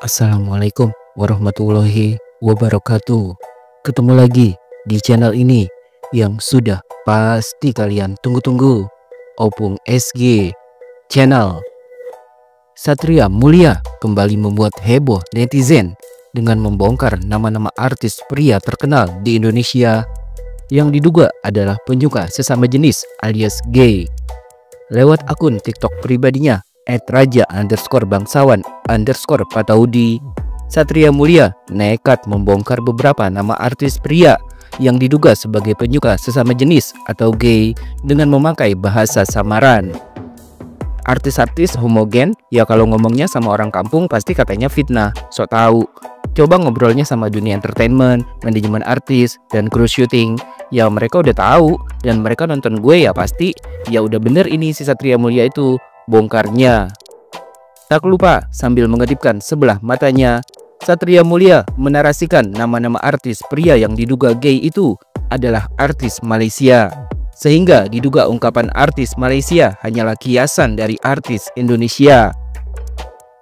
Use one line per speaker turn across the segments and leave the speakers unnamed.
Assalamualaikum warahmatullahi wabarakatuh. Ketemu lagi di channel ini yang sudah pasti kalian tunggu-tunggu, Opung SG Channel. Satria Mulia kembali membuat heboh netizen dengan membongkar nama-nama artis pria terkenal di Indonesia yang diduga adalah penyuka sesama jenis alias gay. Lewat akun TikTok pribadinya @raja_bangsawan_pataudi, Satria Mulia nekat membongkar beberapa nama artis pria yang diduga sebagai penyuka sesama jenis atau gay dengan memakai bahasa samaran. Artis-artis homogen ya kalau ngomongnya sama orang kampung pasti katanya fitnah, sok tahu. Coba ngobrolnya sama dunia entertainment, manajemen artis, dan kru syuting, ya mereka udah tahu dan mereka nonton gue ya pasti ya udah bener ini si Satria Mulia itu bongkarnya. Tak lupa sambil mengedipkan sebelah matanya, Satria Mulia menarasikan nama-nama artis pria yang diduga gay itu adalah artis Malaysia, sehingga diduga ungkapan artis Malaysia hanyalah kiasan dari artis Indonesia.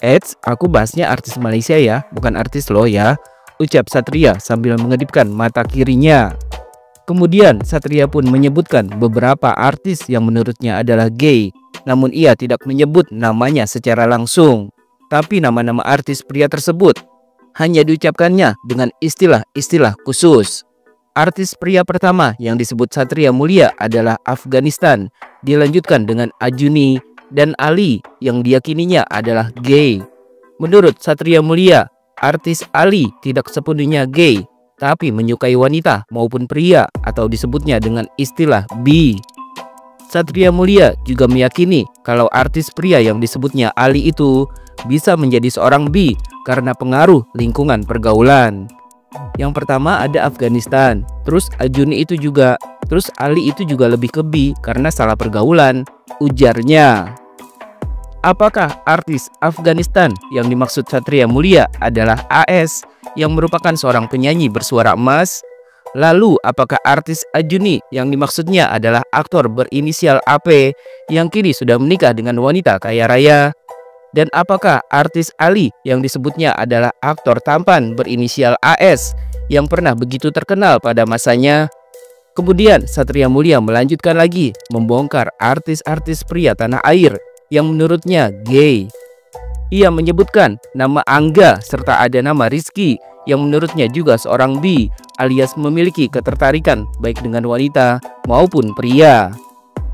Eits, aku bahasnya artis Malaysia ya, bukan artis lo ya, ucap Satria sambil mengedipkan mata kirinya. Kemudian Satria pun menyebutkan beberapa artis yang menurutnya adalah gay, namun ia tidak menyebut namanya secara langsung. Tapi nama-nama artis pria tersebut hanya diucapkannya dengan istilah-istilah khusus. Artis pria pertama yang disebut Satria Mulia adalah Afghanistan, dilanjutkan dengan Ajuni dan Ali yang diyakininya adalah gay. Menurut Satria Mulia, artis Ali tidak sepenuhnya gay, tapi menyukai wanita maupun pria atau disebutnya dengan istilah bi. Satria Mulia juga meyakini kalau artis pria yang disebutnya Ali itu bisa menjadi seorang bi karena pengaruh lingkungan pergaulan. Yang pertama ada Afghanistan, terus Ajuni itu juga, terus Ali itu juga lebih ke bi karena salah pergaulan, ujarnya. Apakah artis Afghanistan yang dimaksud Satria Mulia adalah AS yang merupakan seorang penyanyi bersuara emas? Lalu apakah artis Ajuni yang dimaksudnya adalah aktor berinisial AP yang kini sudah menikah dengan wanita kaya raya? Dan apakah artis Ali yang disebutnya adalah aktor tampan berinisial AS yang pernah begitu terkenal pada masanya? Kemudian Satria Mulia melanjutkan lagi membongkar artis-artis pria tanah air yang menurutnya gay. Ia menyebutkan nama Angga serta ada nama Rizky yang menurutnya juga seorang bi alias memiliki ketertarikan baik dengan wanita maupun pria.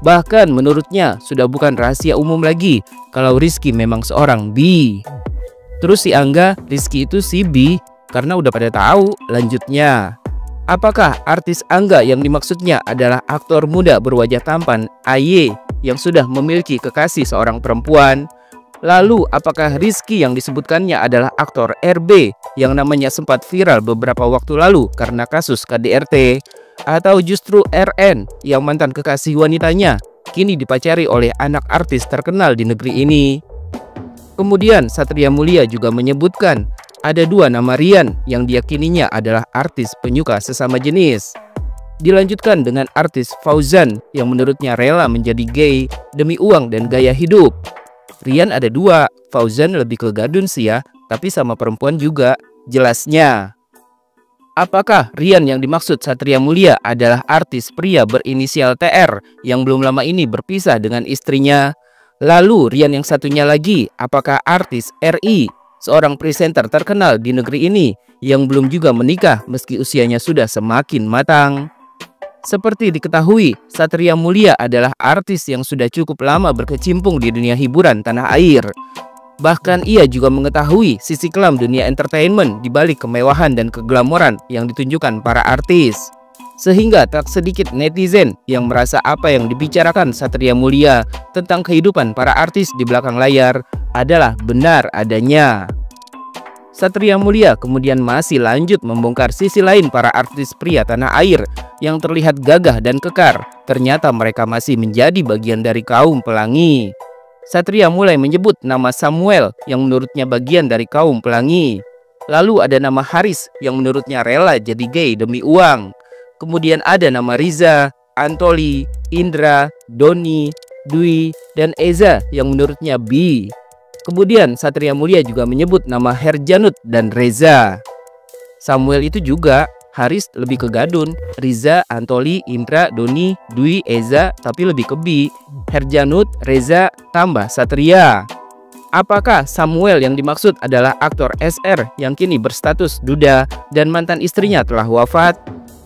Bahkan menurutnya sudah bukan rahasia umum lagi kalau Rizky memang seorang bi. Terus si Angga, Rizky itu si bi karena udah pada tahu. Lanjutnya, apakah artis Angga yang dimaksudnya adalah aktor muda berwajah tampan AY yang sudah memiliki kekasih seorang perempuan? Lalu apakah Rizky yang disebutkannya adalah aktor RB yang namanya sempat viral beberapa waktu lalu karena kasus KDRT? Atau justru RN yang mantan kekasih wanitanya kini dipacari oleh anak artis terkenal di negeri ini? Kemudian Satria Mulia juga menyebutkan ada dua nama Rian yang diyakininya adalah artis penyuka sesama jenis. Dilanjutkan dengan artis Fauzan yang menurutnya rela menjadi gay demi uang dan gaya hidup. Rian ada dua, Fauzan lebih ke gadun sih ya, tapi sama perempuan juga, jelasnya. Apakah Rian yang dimaksud Satria Mulia adalah artis pria berinisial TR yang belum lama ini berpisah dengan istrinya? Lalu Rian yang satunya lagi, apakah artis RI, seorang presenter terkenal di negeri ini yang belum juga menikah meski usianya sudah semakin matang? Seperti diketahui, Satria Mulia adalah artis yang sudah cukup lama berkecimpung di dunia hiburan tanah air. Bahkan ia juga mengetahui sisi kelam dunia entertainment di balik kemewahan dan keglamoran yang ditunjukkan para artis. Sehingga tak sedikit netizen yang merasa apa yang dibicarakan Satria Mulia tentang kehidupan para artis di belakang layar adalah benar adanya. Satria Mulia kemudian masih lanjut membongkar sisi lain para artis pria tanah air yang terlihat gagah dan kekar. Ternyata mereka masih menjadi bagian dari kaum pelangi. Satria mulai menyebut nama Samuel yang menurutnya bagian dari kaum pelangi. Lalu ada nama Haris yang menurutnya rela jadi gay demi uang. Kemudian ada nama Riza, Antoli, Indra, Doni, Dwi, dan Eza yang menurutnya bi. Kemudian Satria Mulia juga menyebut nama Herjanut dan Reza. Samuel itu juga, Haris lebih ke Gadun, Riza, Antoli, Indra, Doni, Dwi, Eza, tapi lebih ke Bi, Herjanut, Reza, tambah Satria. Apakah Samuel yang dimaksud adalah aktor SR yang kini berstatus duda dan mantan istrinya telah wafat?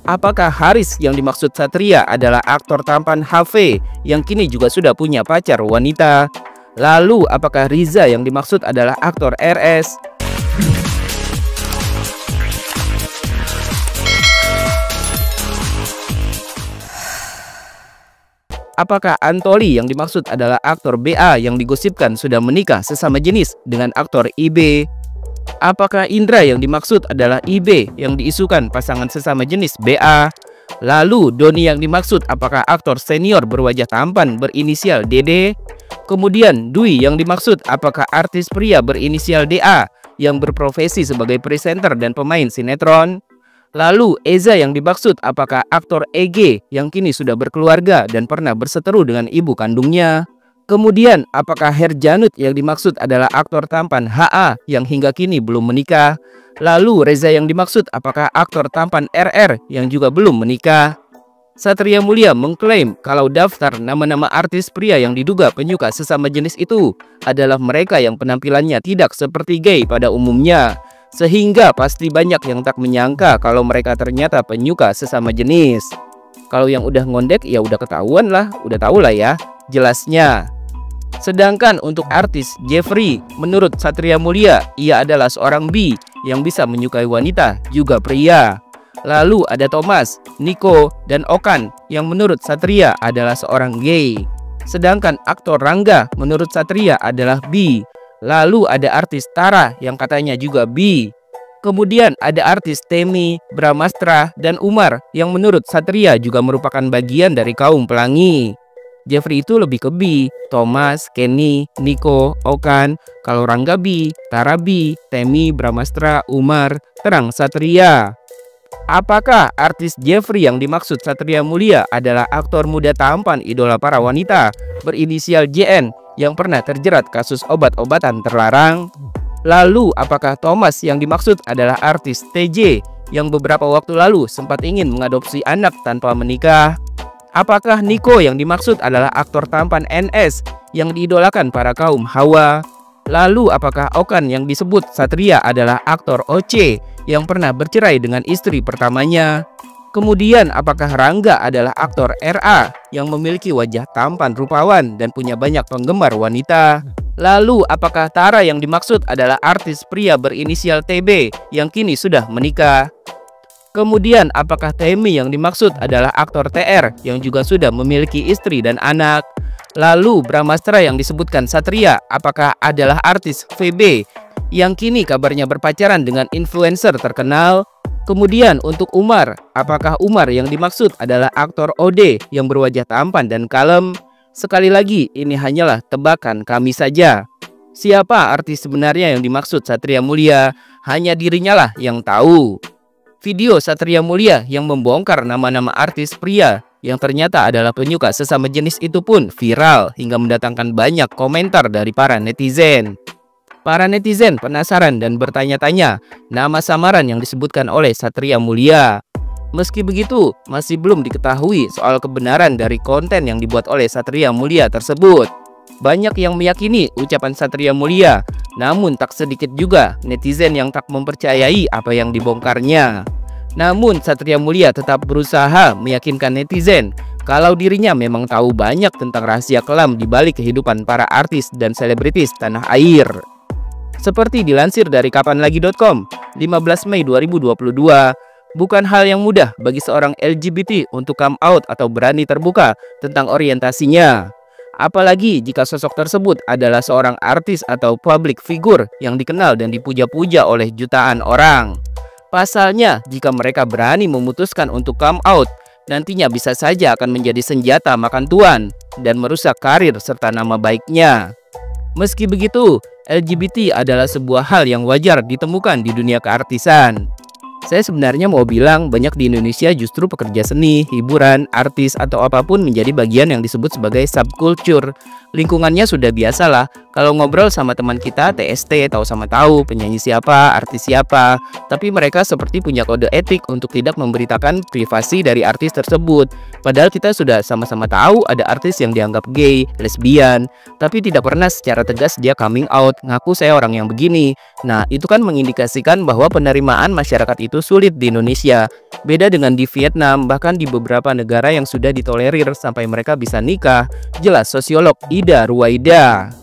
Apakah Haris yang dimaksud Satria adalah aktor tampan HV yang kini juga sudah punya pacar wanita? Lalu apakah Riza yang dimaksud adalah aktor RS? Apakah Antoli yang dimaksud adalah aktor BA yang digosipkan sudah menikah sesama jenis dengan aktor IB? Apakah Indra yang dimaksud adalah IB yang diisukan pasangan sesama jenis BA? Lalu Doni yang dimaksud apakah aktor senior berwajah tampan berinisial DD? Kemudian Dwi yang dimaksud apakah artis pria berinisial DA yang berprofesi sebagai presenter dan pemain sinetron? Lalu Eza yang dimaksud apakah aktor EG yang kini sudah berkeluarga dan pernah berseteru dengan ibu kandungnya? Kemudian apakah Herjanut yang dimaksud adalah aktor tampan HA yang hingga kini belum menikah? Lalu Reza yang dimaksud apakah aktor tampan RR yang juga belum menikah? Satria Mulia mengklaim kalau daftar nama-nama artis pria yang diduga penyuka sesama jenis itu adalah mereka yang penampilannya tidak seperti gay pada umumnya. Sehingga pasti banyak yang tak menyangka kalau mereka ternyata penyuka sesama jenis. Kalau yang udah ngondek ya udah ketahuan lah, udah tahu lah ya jelasnya. Sedangkan untuk artis Jeffrey, menurut Satria Mulia, ia adalah seorang bi yang bisa menyukai wanita juga pria. Lalu ada Thomas, Nico, dan Okan yang menurut Satria adalah seorang gay. Sedangkan aktor Rangga menurut Satria adalah bi. Lalu ada artis Tara yang katanya juga bi. Kemudian ada artis Temi, Bramastra, dan Umar yang menurut Satria juga merupakan bagian dari kaum pelangi. Jeffrey itu lebih ke bi, Thomas, Kenny, Nico, Okan. Kalau Rangga bi, Tara bi, Temi, Bramastra, Umar, terang Satria. Apakah artis Jeffrey yang dimaksud Satria Mulia adalah aktor muda tampan idola para wanita berinisial JN yang pernah terjerat kasus obat-obatan terlarang? Lalu apakah Thomas yang dimaksud adalah artis TJ yang beberapa waktu lalu sempat ingin mengadopsi anak tanpa menikah? Apakah Nico yang dimaksud adalah aktor tampan NS yang diidolakan para kaum Hawa? Lalu apakah Okan yang disebut Satria adalah aktor OC yang pernah bercerai dengan istri pertamanya? Kemudian apakah Rangga adalah aktor RA yang memiliki wajah tampan rupawan dan punya banyak penggemar wanita? Lalu apakah Tara yang dimaksud adalah artis pria berinisial TB yang kini sudah menikah? Kemudian apakah Temi yang dimaksud adalah aktor TR yang juga sudah memiliki istri dan anak? Lalu Bramastra yang disebutkan Satria apakah adalah artis VB yang kini kabarnya berpacaran dengan influencer terkenal? Kemudian untuk Umar, apakah Umar yang dimaksud adalah aktor OD yang berwajah tampan dan kalem? Sekali lagi, ini hanyalah tebakan kami saja. Siapa artis sebenarnya yang dimaksud Satria Mulia? Hanya dirinya lah yang tahu. Video Satria Mulia yang membongkar nama-nama artis pria yang ternyata adalah penyuka sesama jenis itu pun viral hingga mendatangkan banyak komentar dari para netizen. Para netizen penasaran dan bertanya-tanya nama samaran yang disebutkan oleh Satria Mulia. Meski begitu, masih belum diketahui soal kebenaran dari konten yang dibuat oleh Satria Mulia tersebut. Banyak yang meyakini ucapan Satria Mulia, namun tak sedikit juga netizen yang tak mempercayai apa yang dibongkarnya. Namun Satria Mulia tetap berusaha meyakinkan netizen kalau dirinya memang tahu banyak tentang rahasia kelam di balik kehidupan para artis dan selebritis tanah air. Seperti dilansir dari kapanlagi.com, 15 Mei 2022, bukan hal yang mudah bagi seorang LGBT untuk come out atau berani terbuka tentang orientasinya. Apalagi jika sosok tersebut adalah seorang artis atau public figure yang dikenal dan dipuja-puja oleh jutaan orang. Pasalnya, jika mereka berani memutuskan untuk come out, nantinya bisa saja akan menjadi senjata makan tuan dan merusak karir serta nama baiknya. Meski begitu, LGBT adalah sebuah hal yang wajar ditemukan di dunia keartisan. Saya sebenarnya mau bilang banyak di Indonesia justru pekerja seni, hiburan, artis, atau apapun menjadi bagian yang disebut sebagai subculture. Lingkungannya sudah biasa lah. Kalau ngobrol sama teman kita TST, tahu sama tahu penyanyi siapa, artis siapa. Tapi mereka seperti punya kode etik untuk tidak memberitakan privasi dari artis tersebut. Padahal kita sudah sama-sama tahu ada artis yang dianggap gay, lesbian, tapi tidak pernah secara tegas dia coming out, ngaku saya orang yang begini. Nah, itu kan mengindikasikan bahwa penerimaan masyarakat itu sulit di Indonesia. Beda dengan di Vietnam, bahkan di beberapa negara yang sudah ditolerir sampai mereka bisa nikah. Jelas sosiolog Ida Ruwaida.